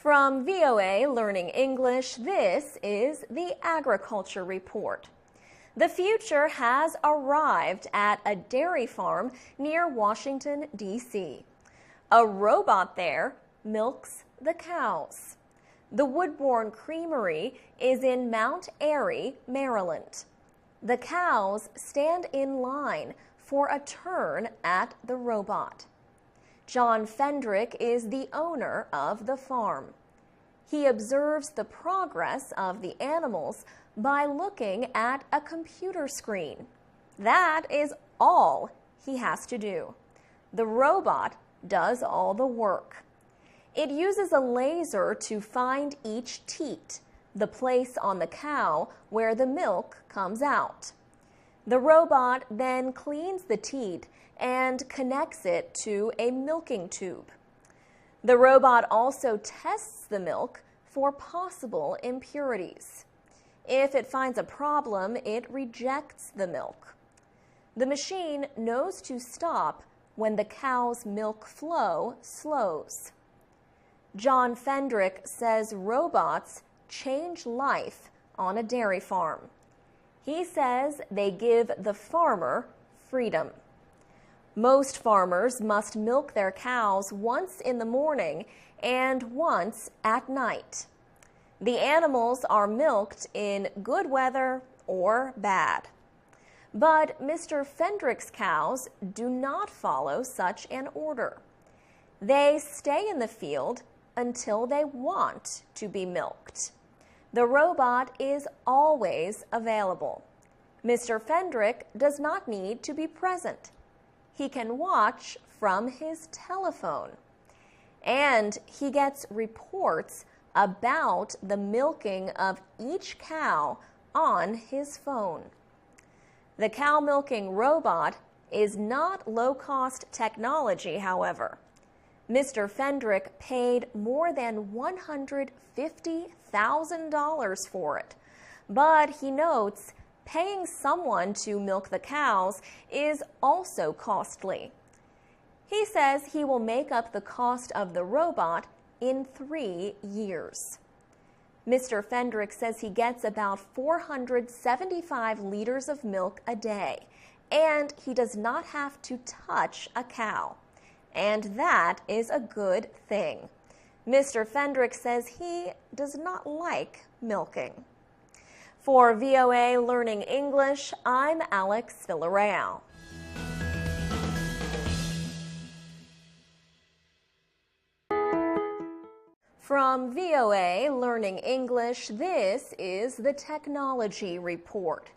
From VOA Learning English, this is the Agriculture Report. The future has arrived at a dairy farm near Washington, D.C. A robot there milks the cows. The Woodbourne Creamery is in Mount Airy, Maryland. The cows stand in line for a turn at the robot. John Fendrick is the owner of the farm. He observes the progress of the animals by looking at a computer screen. That is all he has to do. The robot does all the work. It uses a laser to find each teat, the place on the cow where the milk comes out. The robot then cleans the teat and connects it to a milking tube. The robot also tests the milk for possible impurities. If it finds a problem, it rejects the milk. The machine knows to stop when the cow's milk flow slows. John Fendrick says robots change life on a dairy farm. He says they give the farmer freedom. Most farmers must milk their cows once in the morning and once at night. The animals are milked in good weather or bad. But Mr. Fendrick's cows do not follow such an order. They stay in the field until they want to be milked. The robot is always available. Mr. Fendrick does not need to be present. He can watch from his telephone. And he gets reports about the milking of each cow on his phone. The cow milking robot is not low-cost technology, however. Mr. Fendrick paid more than $150,000 for it, but he notes paying someone to milk the cows is also costly. He says he will make up the cost of the robot in 3 years. Mr. Fendrick says he gets about 475 liters of milk a day, and he does not have to touch a cow. And that is a good thing. Mr. Fendrick says he does not like milking. For VOA Learning English, I'm Alex Villarreal. From VOA Learning English, this is the Technology Report.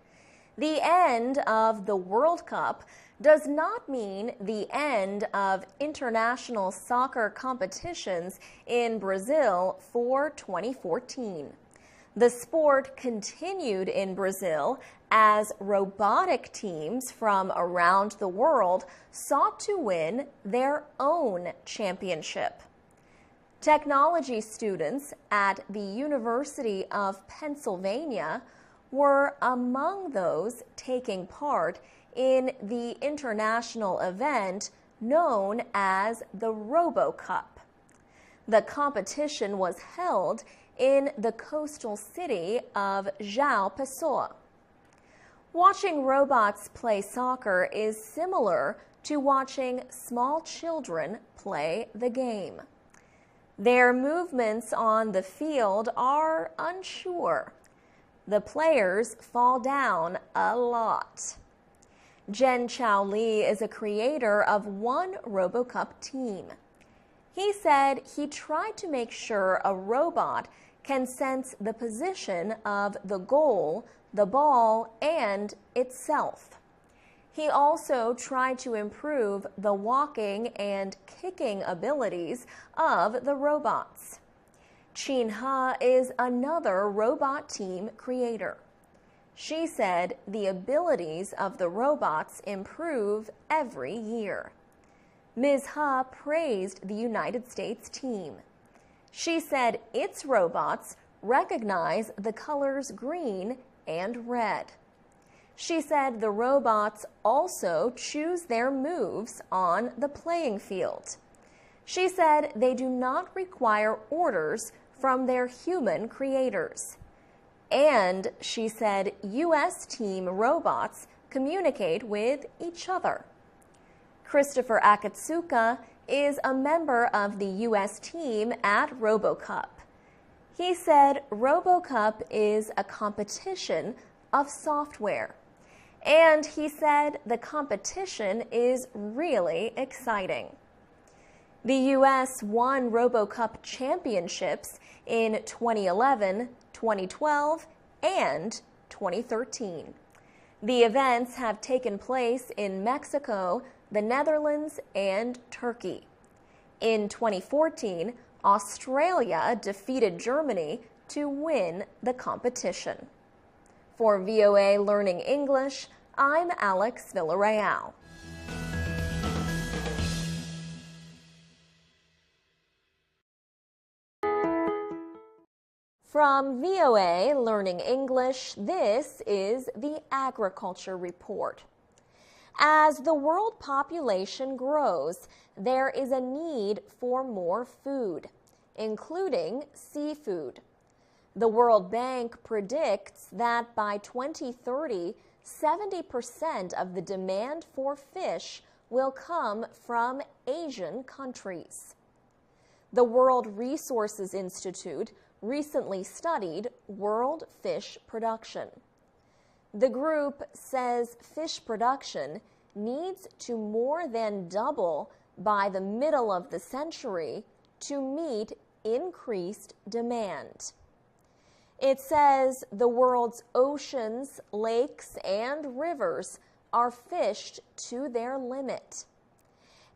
The end of the World Cup does not mean the end of international soccer competitions in Brazil for 2014. The sport continued in Brazil as robotic teams from around the world sought to win their own championship. Technology students at the University of Pennsylvania were among those taking part in the international event known as the RoboCup. The competition was held in the coastal city of João Pessoa. Watching robots play soccer is similar to watching small children play the game. Their movements on the field are unsure. The players fall down a lot. Jen Chao Lee is a creator of one RoboCup team. He said he tried to make sure a robot can sense the position of the goal, the ball, and itself. He also tried to improve the walking and kicking abilities of the robots. Chin Ha is another robot team creator. She said the abilities of the robots improve every year. Ms. Ha praised the United States team. She said its robots recognize the colors green and red. She said the robots also choose their moves on the playing field. She said they do not require orders from their human creators. And she said U.S. team robots communicate with each other. Christopher Akatsuka is a member of the U.S. team at RoboCup. He said RoboCup is a competition of software. And he said the competition is really exciting. The U.S. won RoboCup championships in 2011, 2012, and 2013. The events have taken place in Mexico, the Netherlands, and Turkey. In 2014, Australia defeated Germany to win the competition. For VOA Learning English, I'm Alex Villarreal. From VOA Learning English, this is the Agriculture Report. As the world population grows, there is a need for more food, including seafood. The World Bank predicts that by 2030, 70% of the demand for fish will come from Asian countries. The World Resources Institute recently studied world fish production. The group says fish production needs to more than double by the middle of the century to meet increased demand. It says the world's oceans, lakes, and rivers are fished to their limit.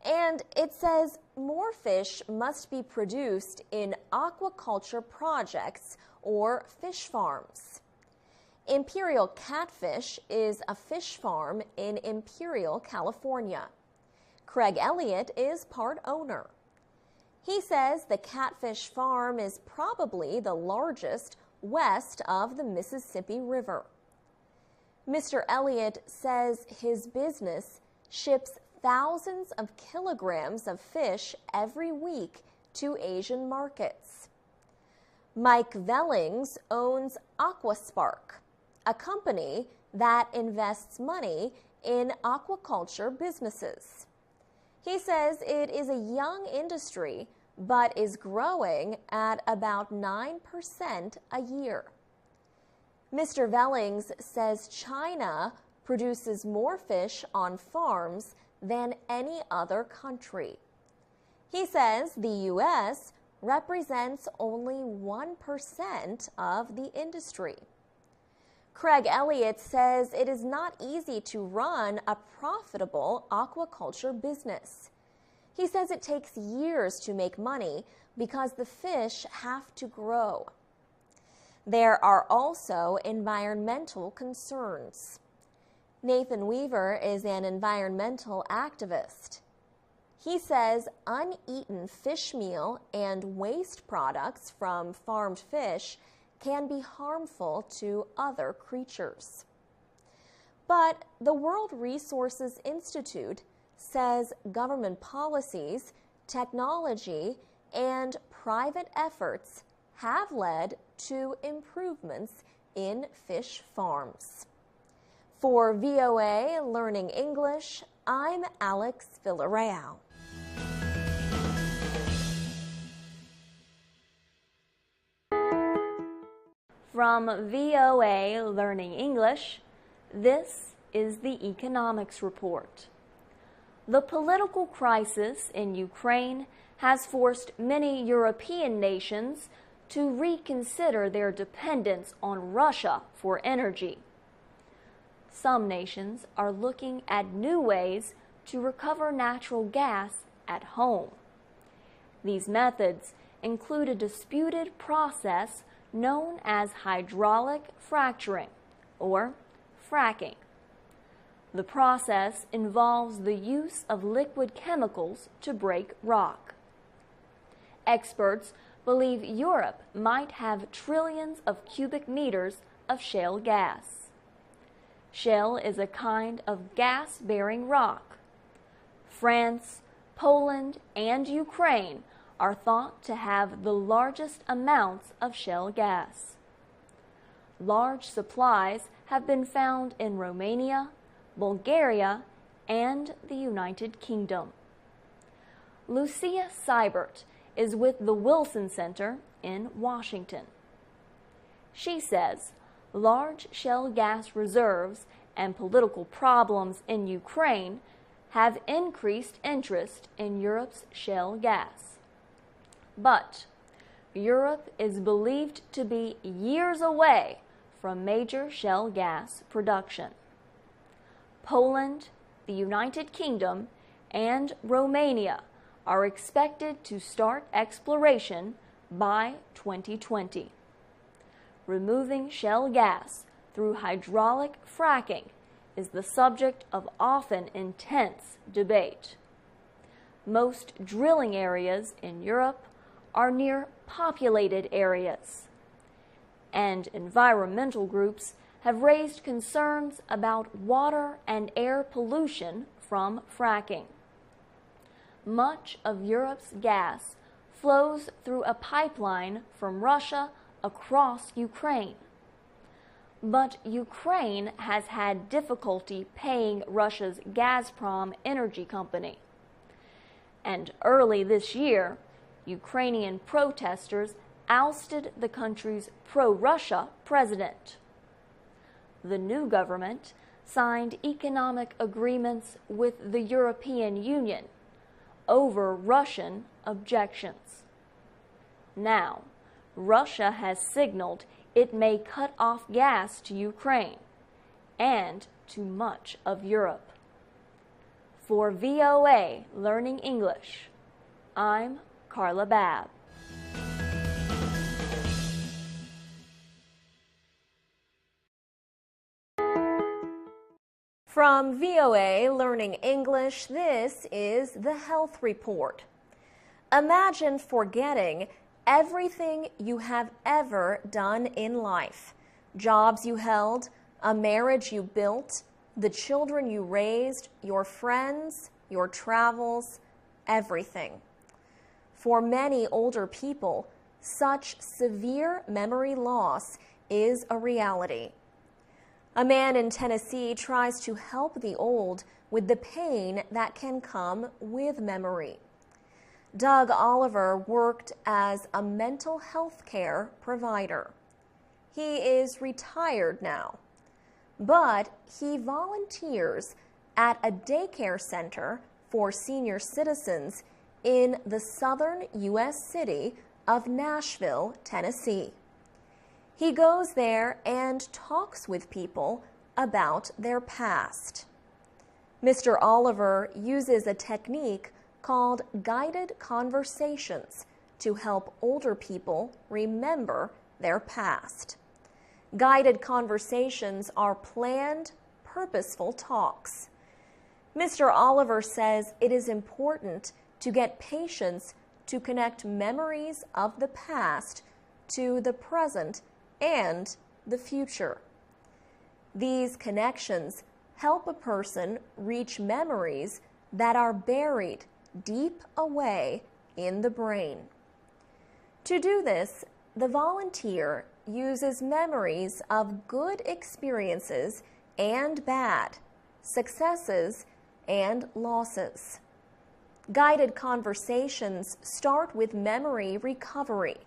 And it says more fish must be produced in aquaculture projects or fish farms. Imperial Catfish is a fish farm in Imperial, California. Craig Elliott is part owner. He says the catfish farm is probably the largest west of the Mississippi River. Mr. Elliott says his business ships thousands of kilograms of fish every week to Asian markets. Mike Vellings owns Aquaspark, a company that invests money in aquaculture businesses. He says it is a young industry, but is growing at about 9% a year. Mr. Vellings says China produces more fish on farms than any other country. He says the U.S. represents only 1% of the industry. Craig Elliott says it is not easy to run a profitable aquaculture business. He says it takes years to make money because the fish have to grow. There are also environmental concerns. Nathan Weaver is an environmental activist. He says uneaten fish meal and waste products from farmed fish can be harmful to other creatures. But the World Resources Institute says government policies, technology, and private efforts have led to improvements in fish farms. For VOA Learning English, I'm Alex Villarreal. From VOA Learning English, this is the Economics Report. The political crisis in Ukraine has forced many European nations to reconsider their dependence on Russia for energy. Some nations are looking at new ways to recover natural gas at home. These methods include a disputed process known as hydraulic fracturing, or fracking. The process involves the use of liquid chemicals to break rock. Experts believe Europe might have trillions of cubic meters of shale gas. Shale is a kind of gas-bearing rock. France, Poland and Ukraine are thought to have the largest amounts of shale gas. Large supplies have been found in Romania, Bulgaria, and the United Kingdom. Lucia Seibert is with the Wilson Center in Washington. She says large shale gas reserves and political problems in Ukraine have increased interest in Europe's shale gas. But Europe is believed to be years away from major shale gas production. Poland, the United Kingdom, and Romania are expected to start exploration by 2020. Removing shale gas through hydraulic fracking is the subject of often intense debate. Most drilling areas in Europe are near populated areas, and environmental groups have raised concerns about water and air pollution from fracking. Much of Europe's gas flows through a pipeline from Russia across Ukraine. But Ukraine has had difficulty paying Russia's Gazprom energy company. And early this year, Ukrainian protesters ousted the country's pro-Russia president. The new government signed economic agreements with the European Union over Russian objections. Now, Russia has signaled it may cut off gas to Ukraine and to much of Europe. For VOA Learning English, I'm Carla Babb. From VOA Learning English, this is the Health Report. Imagine forgetting everything you have ever done in life. Jobs you held, a marriage you built, the children you raised, your friends, your travels, everything. For many older people, such severe memory loss is a reality. A man in Tennessee tries to help the old with the pain that can come with memory. Doug Oliver worked as a mental health care provider. He is retired now, but he volunteers at a daycare center for senior citizens in the southern U.S. city of Nashville, Tennessee. He goes there and talks with people about their past. Mr. Oliver uses a technique called guided conversations to help older people remember their past. Guided conversations are planned, purposeful talks. Mr. Oliver says it is important to get patients to connect memories of the past to the present and the future. These connections help a person reach memories that are buried deep away in the brain. To do this, the volunteer uses memories of good experiences and bad, successes and losses. Guided conversations start with memory recovery.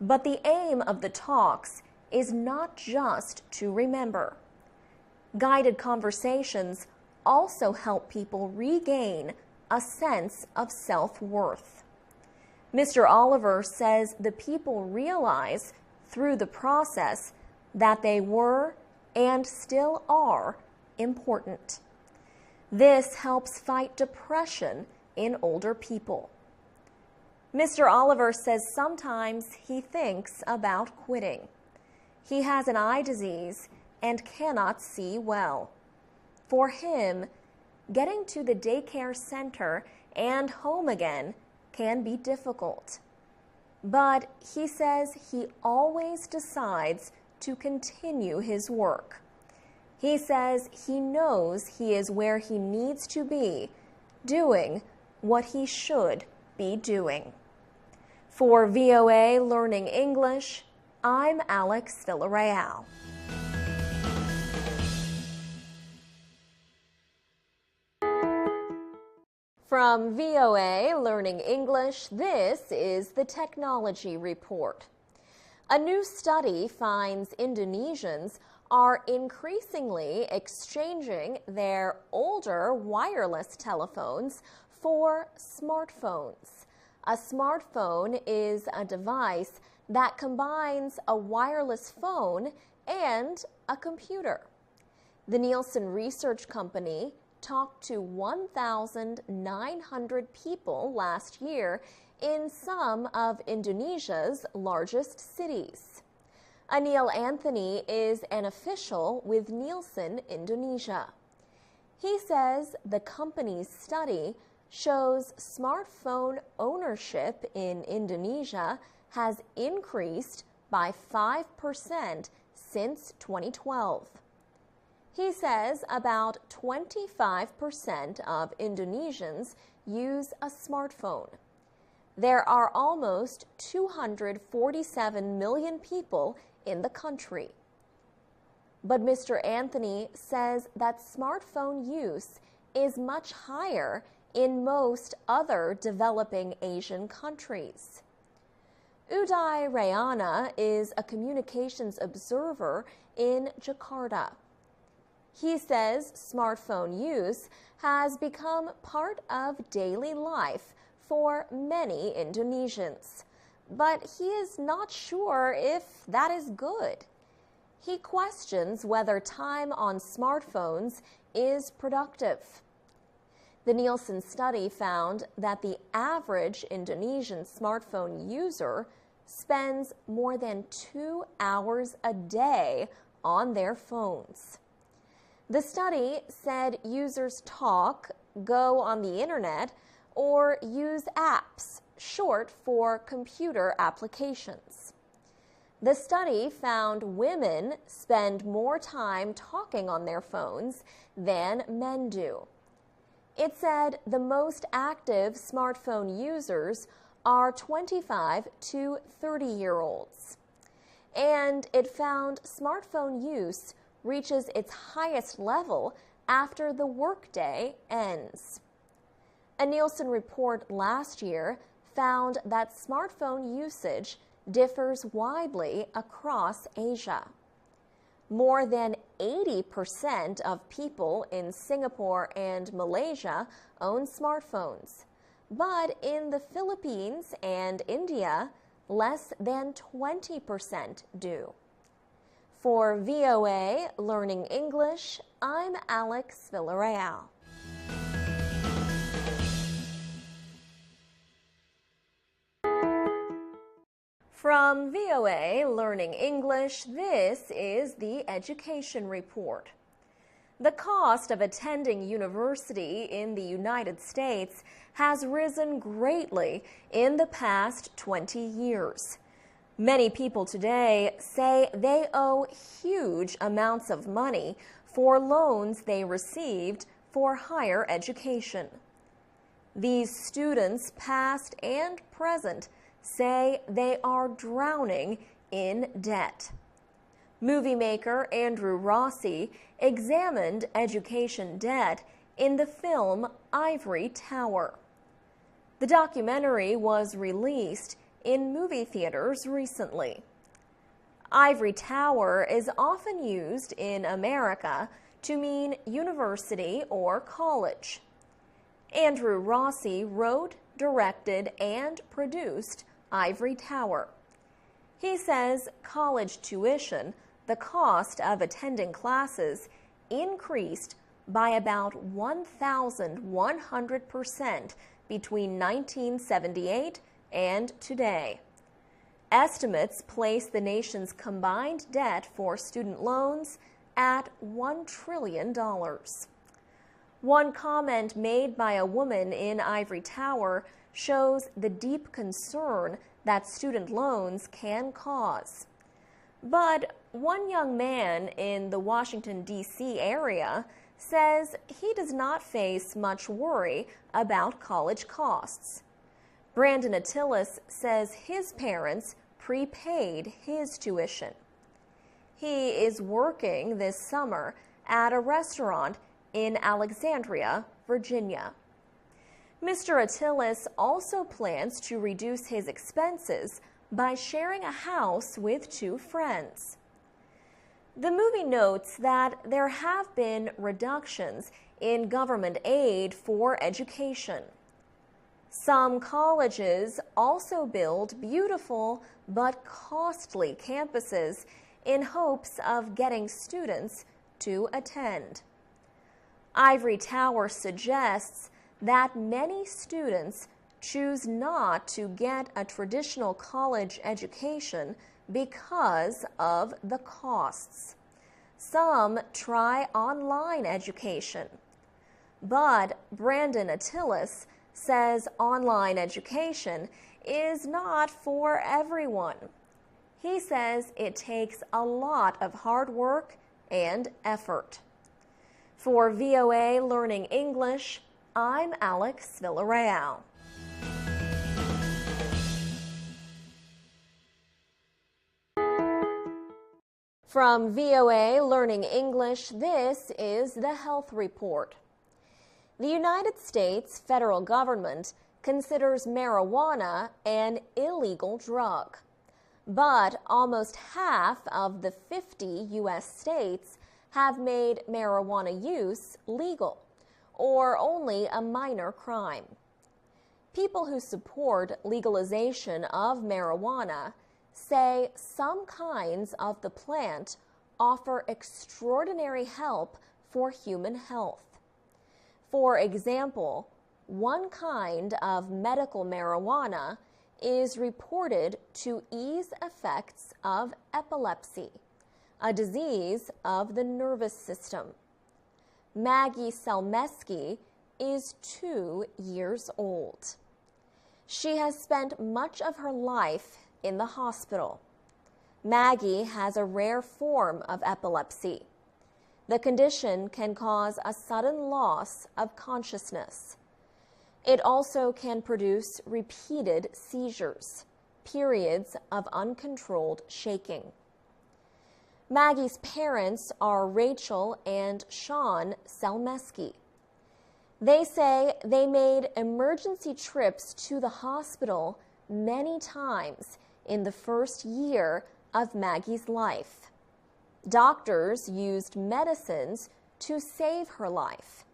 But the aim of the talks is not just to remember. Guided conversations also help people regain a sense of self-worth. Mr. Oliver says the people realize through the process that they were and still are important. This helps fight depression in older people. Mr. Oliver says sometimes he thinks about quitting. He has an eye disease and cannot see well. For him, getting to the daycare center and home again can be difficult. But he says he always decides to continue his work. He says he knows he is where he needs to be, doing what he should be doing. For VOA Learning English, I'm Alex Villarreal. From VOA Learning English, this is the Technology Report. A new study finds Indonesians are increasingly exchanging their older wireless telephones for smartphones. A smartphone is a device that combines a wireless phone and a computer. The Nielsen Research Company talked to 1,900 people last year in some of Indonesia's largest cities. Anil Anthony is an official with Nielsen Indonesia. He says the company's study shows smartphone ownership in Indonesia has increased by 5% since 2012. He says about 25% of Indonesians use a smartphone. There are almost 247 million people in the country. But Mr. Anthony says that smartphone use is much higher in most other developing Asian countries. Uday Rayana is a communications observer in Jakarta. He says smartphone use has become part of daily life for many Indonesians, but he is not sure if that is good. He questions whether time on smartphones is productive. The Nielsen study found that the average Indonesian smartphone user spends more than 2 hours a day on their phones. The study said users talk, go on the internet, or use apps, short for computer applications. The study found women spend more time talking on their phones than men do. It said the most active smartphone users are 25 to 30-year-olds. And it found smartphone use reaches its highest level after the workday ends. A Nielsen report last year found that smartphone usage differs widely across Asia. More than 80% of people in Singapore and Malaysia own smartphones, but in the Philippines and India, less than 20% do. For VOA Learning English, I'm Alex Villarreal. From VOA Learning English, this is the Education Report. The cost of attending university in the United States has risen greatly in the past 20 years. Many people today say they owe huge amounts of money for loans they received for higher education. These students, past and present, say they are drowning in debt. Movie maker Andrew Rossi examined education debt in the film Ivory Tower. The documentary was released in movie theaters recently. Ivory Tower is often used in America to mean university or college. Andrew Rossi wrote, directed, and produced Ivory Tower. He says college tuition, the cost of attending classes, increased by about 1,100% between 1978 and today. Estimates place the nation's combined debt for student loans at $1 trillion. One comment made by a woman in Ivory Tower shows the deep concern that student loans can cause. But one young man in the Washington, D.C. area says he does not face much worry about college costs. Brandon Attilis says his parents prepaid his tuition. He is working this summer at a restaurant in Alexandria, Virginia. Mr. Attilis also plans to reduce his expenses by sharing a house with 2 friends. The movie notes that there have been reductions in government aid for education. Some colleges also build beautiful but costly campuses in hopes of getting students to attend. Ivory Tower suggests that many students choose not to get a traditional college education because of the costs. Some try online education. But Brandon Attilis says online education is not for everyone. He says it takes a lot of hard work and effort. For VOA Learning English, I'm Alex Villarreal. From VOA Learning English, this is the Health Report. The United States federal government considers marijuana an illegal drug, but almost half of the 50 U.S. states have made marijuana use legal, or only a minor crime. People who support legalization of marijuana say some kinds of the plant offer extraordinary help for human health. For example, one kind of medical marijuana is reported to ease effects of epilepsy, a disease of the nervous system. Maggie Selmeski is 2 years old. She has spent much of her life in the hospital. Maggie has a rare form of epilepsy. The condition can cause a sudden loss of consciousness. It also can produce repeated seizures, periods of uncontrolled shaking. Maggie's parents are Rachel and Sean Selmeski. They say they made emergency trips to the hospital many times in the first year of Maggie's life. Doctors used medicines to save her life.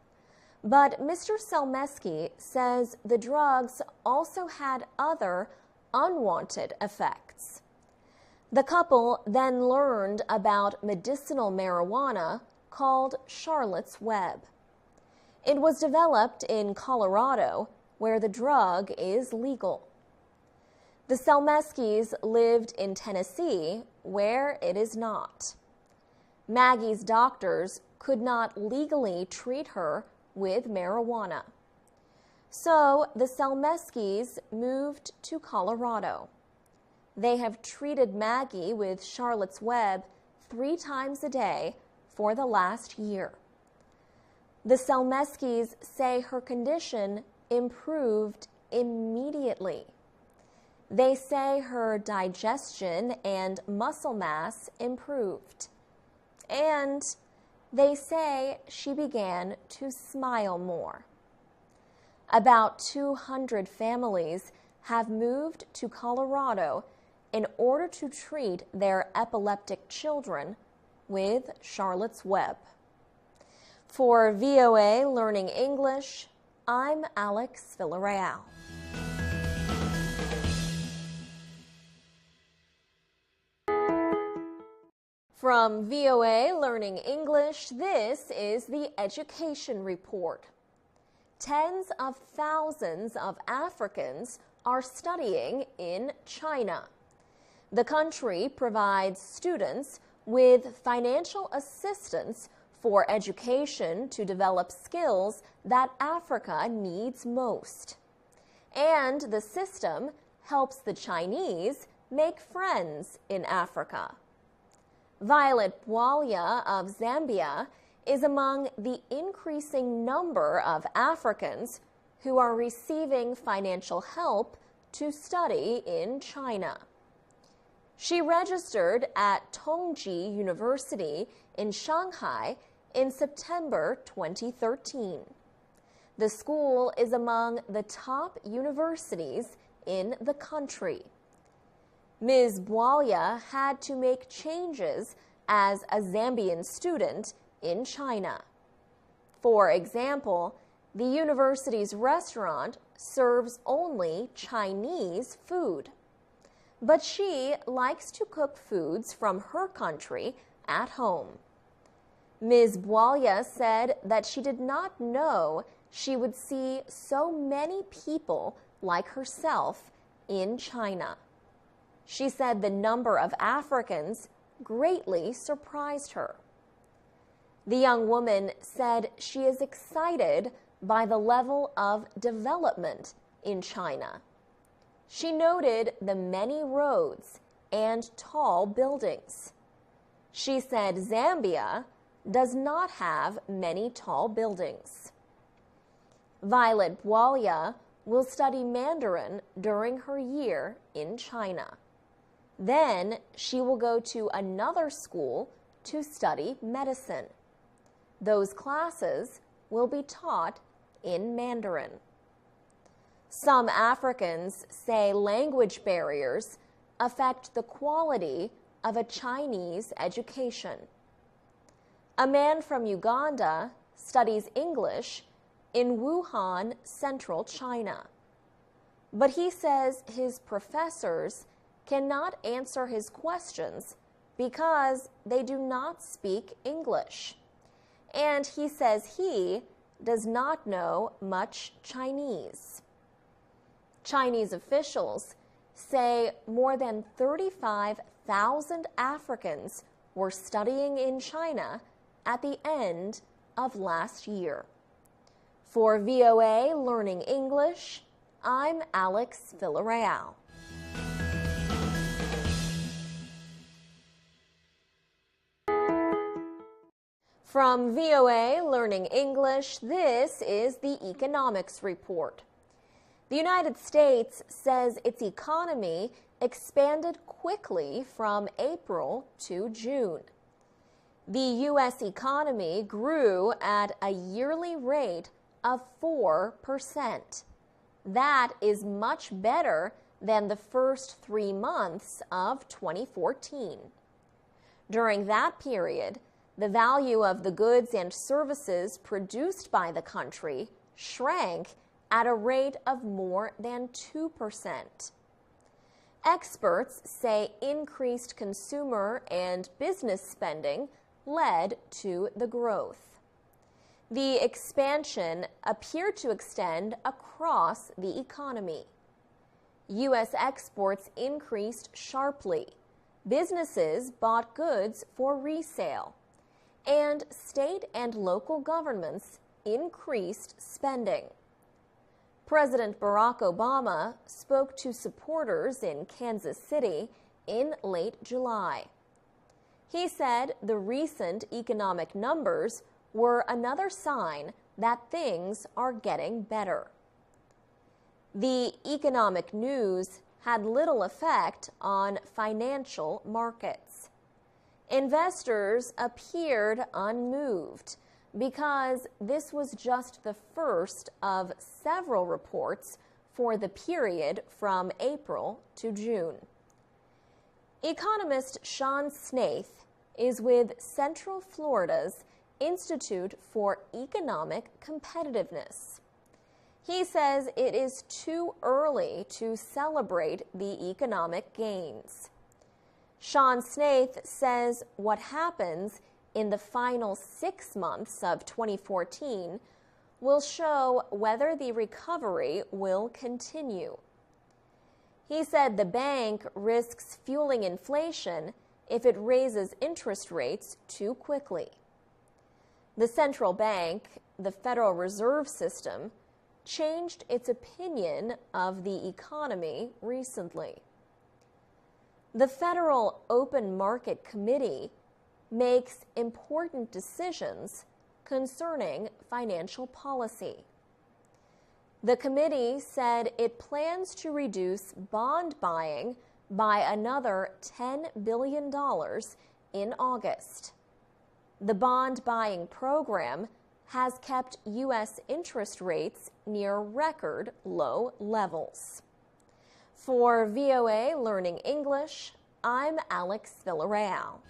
But Mr. Selmeski says the drugs also had other unwanted effects. The couple then learned about medicinal marijuana called Charlotte's Web. It was developed in Colorado, where the drug is legal. The Selmeskis lived in Tennessee, where it is not. Maggie's doctors could not legally treat her with marijuana. So the Selmeskis moved to Colorado. They have treated Maggie with Charlotte's Web 3 times a day for the last year. The Selmeskis say her condition improved immediately. They say her digestion and muscle mass improved. And they say she began to smile more. About 200 families have moved to Colorado in order to treat their epileptic children with Charlotte's Web. For VOA Learning English, I'm Alex Villarreal. From VOA Learning English, this is the Education Report. Tens of thousands of Africans are studying in China. The country provides students with financial assistance for education to develop skills that Africa needs most. And the system helps the Chinese make friends in Africa. Violet Bwalia of Zambia is among the increasing number of Africans who are receiving financial help to study in China. She registered at Tongji University in Shanghai in September 2013. The school is among the top universities in the country. Ms. Bwalia had to make changes as a Zambian student in China. For example, the university's restaurant serves only Chinese food. But she likes to cook foods from her country at home. Ms. Bwalia said that she did not know she would see so many people like herself in China. She said the number of Africans greatly surprised her. The young woman said she is excited by the level of development in China. She noted the many roads and tall buildings. She said Zambia does not have many tall buildings. Violet Bwalia will study Mandarin during her year in China. Then she will go to another school to study medicine. Those classes will be taught in Mandarin. Some Africans say language barriers affect the quality of a Chinese education. A man from Uganda studies English in Wuhan, central China. But he says his professors cannot answer his questions because they do not speak English. And he says he does not know much Chinese. Chinese officials say more than 35,000 Africans were studying in China at the end of last year. For VOA Learning English, I'm Alex Villarreal. From VOA Learning English, this is the Economics Report. The United States says its economy expanded quickly from April to June. The U.S. economy grew at a yearly rate of 4%. That is much better than the first 3 months of 2014. During that period, the value of the goods and services produced by the country shrank at a rate of more than 2%. Experts say increased consumer and business spending led to the growth. The expansion appeared to extend across the economy. U.S. exports increased sharply. Businesses bought goods for resale. And state and local governments increased spending. President Barack Obama spoke to supporters in Kansas City in late July. He said the recent economic numbers were another sign that things are getting better. The economic news had little effect on financial markets. Investors appeared unmoved because this was just the first of several reports for the period from April to June. Economist Sean Snaith is with Central Florida's Institute for Economic Competitiveness. He says it is too early to celebrate the economic gains. Sean Snaith says what happens in the final 6 months of 2014 will show whether the recovery will continue. He said the bank risks fueling inflation if it raises interest rates too quickly. The central bank, the Federal Reserve System, changed its opinion of the economy recently. The Federal Open Market Committee makes important decisions concerning financial policy. The committee said it plans to reduce bond buying by another $10 billion in August. The bond buying program has kept U.S. interest rates near record low levels. For VOA Learning English, I'm Alex Villarreal.